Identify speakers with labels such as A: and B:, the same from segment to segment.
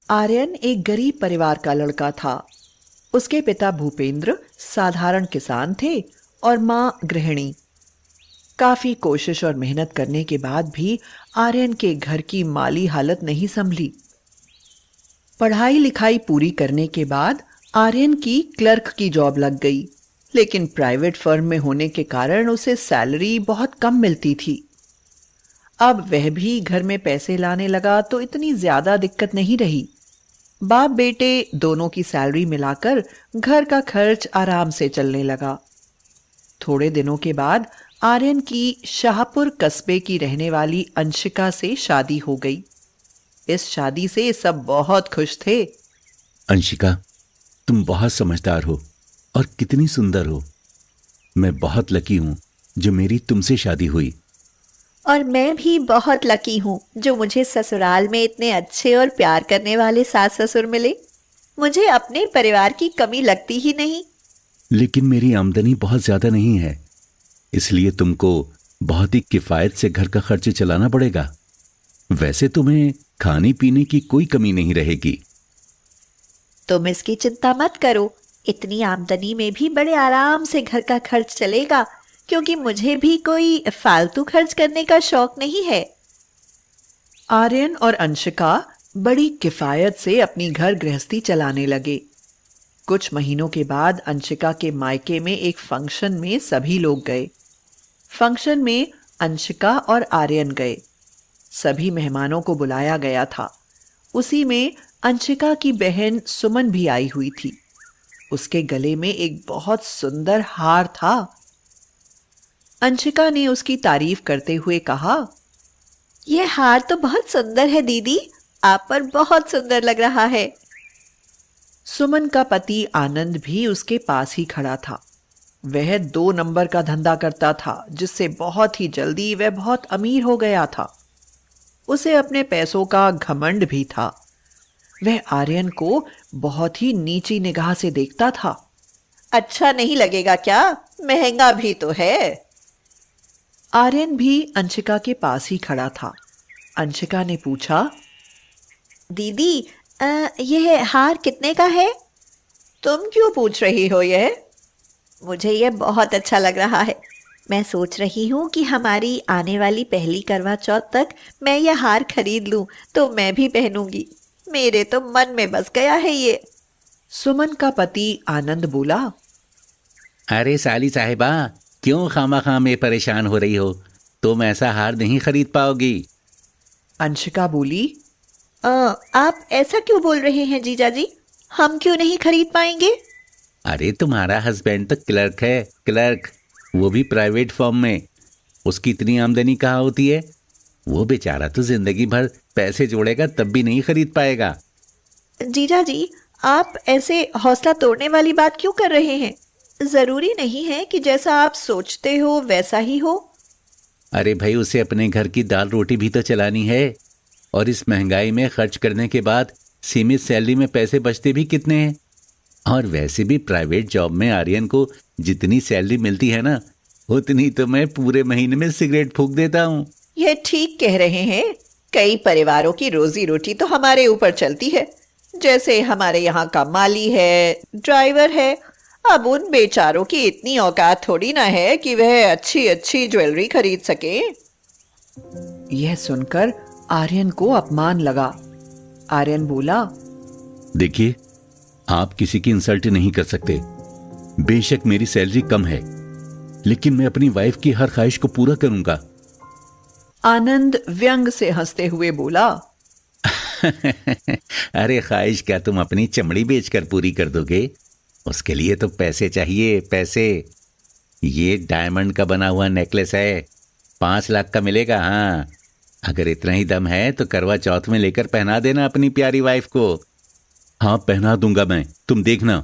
A: आर्यन एक गरीब परिवार का लड़का था। उसके पिता भूपेंद्र साधारण किसान थे और मां गृहिणी। काफी कोशिश और मेहनत करने के बाद भी आर्यन के घर की माली हालत नहीं संभली। पढ़ाई लिखाई पूरी करने के बाद आर्यन की क्लर्क की जॉब लग गई, लेकिन प्राइवेट फर्म में होने के कारण उसे सैलरी बहुत कम मिलती थी। अब वह भी घर में पैसे लाने लगा तो इतनी ज्यादा दिक्कत नहीं रही। बाप बेटे दोनों की सैलरी मिलाकर घर का खर्च आराम से चलने लगा। थोड़े दिनों के बाद आर्यन की शाहपुर कस्बे की रहने वाली अंशिका से शादी हो गई। इस शादी से सब बहुत खुश थे।
B: अंशिका, तुम बहुत समझदार हो और कितनी सुंदर हो। मैं बहुत लकी हूं जो मेरी तुमसे शादी हुई।
C: और मैं भी बहुत लकी हूँ जो मुझे ससुराल में इतने अच्छे और प्यार करने वाले सास ससुर मिले। मुझे अपने परिवार की कमी लगती ही नहीं।
B: लेकिन मेरी आमदनी बहुत ज्यादा नहीं है, इसलिए तुमको बहुत ही किफायत से घर का खर्च चलाना पड़ेगा। वैसे तुम्हें खाने पीने की कोई कमी नहीं रहेगी।
C: तुम इसकी चिंता मत करो, इतनी आमदनी में भी बड़े आराम से घर का खर्च चलेगा, क्योंकि मुझे भी कोई फालतू खर्च करने का शौक नहीं है।
A: आर्यन और अंशिका बड़ी किफायत से अपनी घर गृहस्थी चलाने लगे। कुछ महीनों के बाद अंशिका के मायके में एक फंक्शन में सभी लोग गए। फंक्शन में अंशिका और आर्यन गए। सभी मेहमानों को बुलाया गया था। उसी में अंशिका की बहन सुमन भी आई हुई थी। उसके गले में एक बहुत सुंदर हार था। अंशिका ने उसकी तारीफ करते हुए कहा,
C: यह हार तो बहुत सुंदर है दीदी, आप पर बहुत सुंदर लग रहा है।
A: सुमन का पति आनंद भी उसके पास ही खड़ा था। वह 2 नंबर का धंधा करता था, जिससे बहुत ही जल्दी वह बहुत अमीर हो गया था। उसे अपने पैसों का घमंड भी था। वह आर्यन को बहुत ही नीची निगाह से देखता था।
C: अच्छा नहीं लगेगा क्या? महंगा भी तो है।
A: आर्यन भी अंशिका के पास ही खड़ा था। अंशिका ने पूछा,
C: दीदी, यह हार कितने का है? तुम क्यों पूछ रही हो यह? मुझे यह बहुत अच्छा लग रहा है। मैं सोच रही हूँ कि हमारी आने वाली पहली करवा चौथ तक मैं यह हार खरीद लूं तो मैं भी पहनूंगी। मेरे तो मन में बस गया है ये।
A: सुमन का पति आनंद बोला,
B: अरे साली साहिबा, क्यों खामाखा में परेशान हो रही हो? तुम ऐसा हार नहीं खरीद पाओगी।
A: अंशिका बोली,
C: आप ऐसा क्यों बोल रहे हैं जीजाजी? हम क्यों नहीं खरीद पाएंगे?
B: अरे तुम्हारा हस्बैंड तो क्लर्क है, क्लर्क, वो भी प्राइवेट फर्म में। उसकी इतनी आमदनी कहाँ होती है? वो बेचारा तो जिंदगी भर पैसे जोड़ेगा तब भी नहीं खरीद पाएगा।
C: जीजाजी, आप ऐसे हौसला तोड़ने वाली बात क्यों कर रहे हैं? जरूरी नहीं है कि जैसा आप सोचते हो वैसा ही हो।
B: अरे भाई, उसे अपने घर की दाल रोटी भी तो चलानी है, और इस महंगाई में खर्च करने के बाद सीमित सैलरी में पैसे बचते भी कितने हैं। और वैसे भी प्राइवेट जॉब में आर्यन को जितनी सैलरी मिलती है ना, उतनी तो मैं पूरे महीने में सिगरेट फूंक देता हूँ।
C: यह ठीक कह रहे हैं। कई परिवारों की रोजी रोटी तो हमारे ऊपर चलती है। जैसे हमारे यहाँ का माली है, ड्राइवर है। अब उन बेचारों की इतनी औकात थोड़ी ना है कि वह अच्छी अच्छी ज्वेलरी खरीद सके।
A: यह सुनकर आर्यन को अपमान लगा। आर्यन बोला,
B: देखिए, आप किसी की इंसल्ट नहीं कर सकते। बेशक मेरी सैलरी कम है, लेकिन मैं अपनी वाइफ की हर ख्वाहिश को पूरा करूंगा।
A: आनंद व्यंग से हंसते हुए बोला,
B: अरे ख्वाहिश क्या तुम अपनी चमड़ी बेचकर पूरी कर दोगे? उसके लिए तो पैसे चाहिए, पैसे। ये डायमंड का बना हुआ नेकलेस है, 5 लाख का मिलेगा। हाँ, अगर इतना ही दम है तो करवा चौथ में लेकर पहना देना अपनी प्यारी वाइफ को। हाँ, पहना दूंगा मैं, तुम देखना।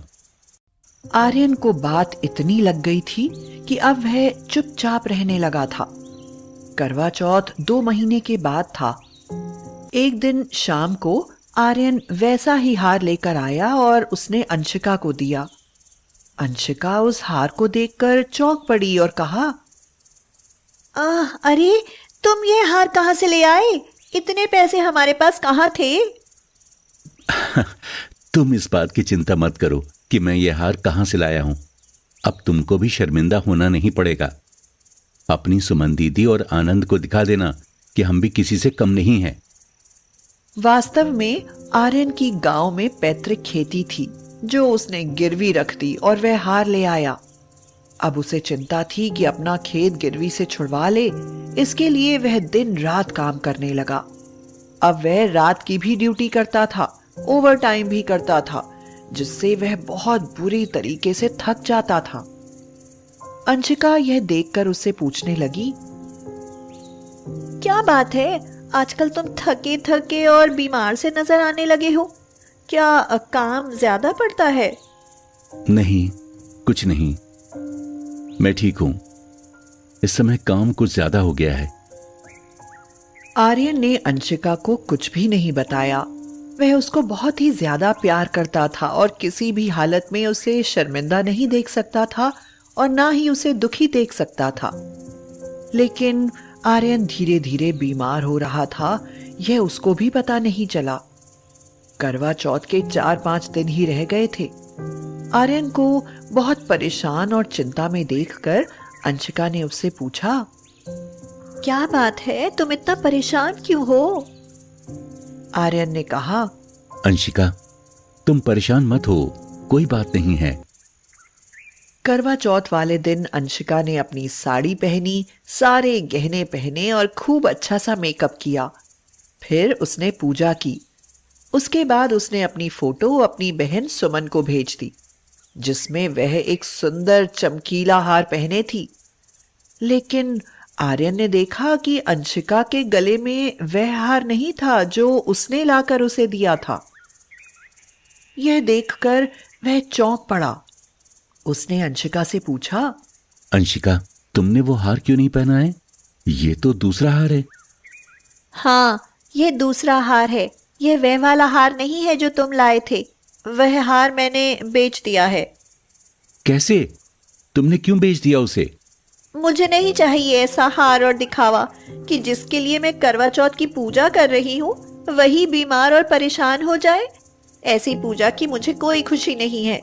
A: आर्यन को बात इतनी लग गई थी कि अब वह चुपचाप रहने लगा था। करवा चौथ 2 महीने के बाद था। एक दिन शाम को आर्यन वैसा ही हार लेकर आया और उसने अंशिका को दिया। अंशिका उस हार को देखकर चौंक पड़ी और कहा,
C: अरे, तुम ये हार कहाँ से ले आए? इतने पैसे हमारे पास कहाँ थे?
B: तुम इस बात की चिंता मत करो कि मैं ये हार कहां से लाया हूं। अब तुमको भी शर्मिंदा होना नहीं पड़ेगा। अपनी सुमन दीदी और आनंद को दिखा देना कि हम भी किसी से कम नहीं हैं।
A: वास्तव में आर्यन की गांव में पैतृक खेती थी जो उसने गिरवी रख दी और वह हार ले आया। अब उसे चिंता थी कि अपना खेत गिरवी से छुड़वा ले। इसके लिए वह दिन रात काम करने लगा। अब वह रात की भी ड्यूटी करता था, ओवर टाइम भी करता था, जिससे वह बहुत बुरी तरीके से थक जाता था। अंशिका यह देखकर उससे पूछने लगी,
C: क्या बात है, आजकल तुम थके थके और बीमार से नजर आने लगे हो? क्या काम ज्यादा पड़ता है?
B: नहीं, कुछ नहीं, मैं ठीक हूं। इस समय काम कुछ ज्यादा हो गया है।
A: आर्यन ने अंशिका को कुछ भी नहीं बताया। वह उसको बहुत ही ज्यादा प्यार करता था और किसी भी हालत में उसे शर्मिंदा नहीं देख सकता था और ना ही उसे दुखी देख सकता था। लेकिन आर्यन धीरे धीरे बीमार हो रहा था, यह उसको भी पता नहीं चला। करवा चौथ के 4-5 दिन ही रह गए थे। आर्यन को बहुत परेशान और चिंता में देखकर अंशिका ने उससे पूछा,
C: क्या बात है, तुम इतना परेशान क्यों हो?
A: आर्यन ने कहा,
B: अंशिका, तुम परेशान मत हो, कोई बात नहीं है।
A: करवा चौथ वाले दिन अंशिका ने अपनी साड़ी पहनी, सारे गहने पहने और खूब अच्छा सा मेकअप किया। फिर उसने पूजा की। उसके बाद उसने अपनी फोटो अपनी बहन सुमन को भेज दी, जिसमें वह एक सुंदर चमकीला हार पहने थी। लेकिन आर्यन ने देखा कि अंशिका के गले में वह हार नहीं था जो उसने लाकर उसे दिया था। यह देखकर वह चौंक पड़ा। उसने अंशिका से पूछा,
B: अंशिका, तुमने वो हार क्यों नहीं पहना है? ये तो दूसरा हार है।
C: हाँ, ये दूसरा हार है। यह वह वाला हार नहीं है जो तुम लाए थे। वह हार मैंने बेच दिया है।
B: कैसे? तुमने क्यों बेच दिया उसे?
C: मुझे नहीं चाहिए ऐसा हार और दिखावा कि जिसके लिए मैं करवा चौथ की पूजा कर रही हूँ वही बीमार और परेशान हो जाए। ऐसी पूजा की मुझे कोई खुशी नहीं है।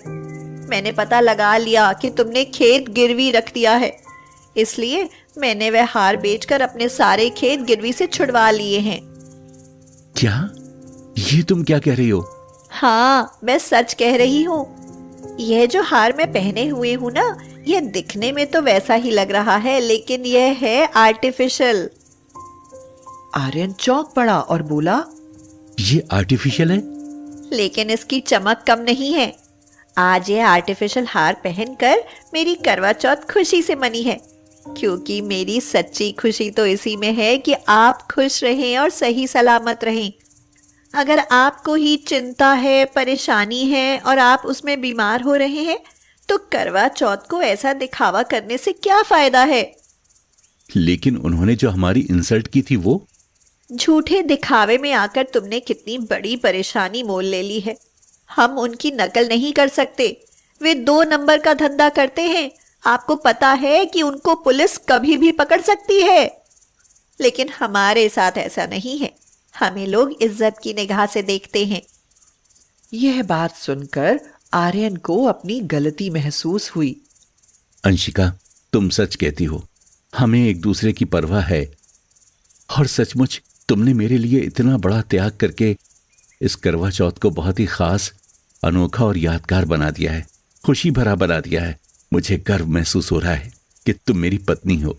C: मैंने पता लगा लिया कि तुमने खेत गिरवी रख दिया है, इसलिए मैंने वह हार बेचकर अपने सारे खेत गिरवी से छुड़वा लिए हैं।
B: क्या? ये तुम क्या कह रही हो?
C: हाँ, मैं सच कह रही हूँ। यह जो हार मैं पहने हुए हूँ ना, यह दिखने में तो वैसा ही लग रहा है, लेकिन यह है आर्टिफिशियल।
A: आर्यन चौंक पड़ा और बोला,
B: ये आर्टिफिशियल है?
C: लेकिन इसकी चमक कम नहीं है। आज ये आर्टिफिशियल हार पहनकर मेरी करवा चौथ खुशी से मनी है, क्योंकि मेरी सच्ची खुशी तो इसी में है कि आप खुश रहें और सही सलामत रहें। अगर आपको ही चिंता है, परेशानी है और आप उसमें बीमार हो रहे हैं, तो करवा चौथ को ऐसा दिखावा करने से क्या फायदा है?
B: लेकिन उन्होंने जो हमारी इंसल्ट की थी वो?
C: झूठे दिखावे में आकर तुमने कितनी बड़ी परेशानी मोल ले ली है। हम उनकी नकल नहीं कर सकते। वे 2 नंबर का धंधा करते हैं। आपको पता है कि उनको पुलिस कभी भी पकड़ सकती है, लेकिन हमारे साथ ऐसा नहीं है। हमें लोग इज्जत की निगाह से देखते हैं।
A: यह बात सुनकर आर्यन को अपनी गलती महसूस हुई।
B: अंशिका, तुम सच कहती हो। हमें एक दूसरे की परवाह है और सचमुच तुमने मेरे लिए इतना बड़ा त्याग करके इस करवा चौथ को बहुत ही खास, अनोखा और यादगार बना दिया है, खुशी भरा बना दिया है। मुझे गर्व महसूस हो रहा है कि तुम मेरी पत्नी हो।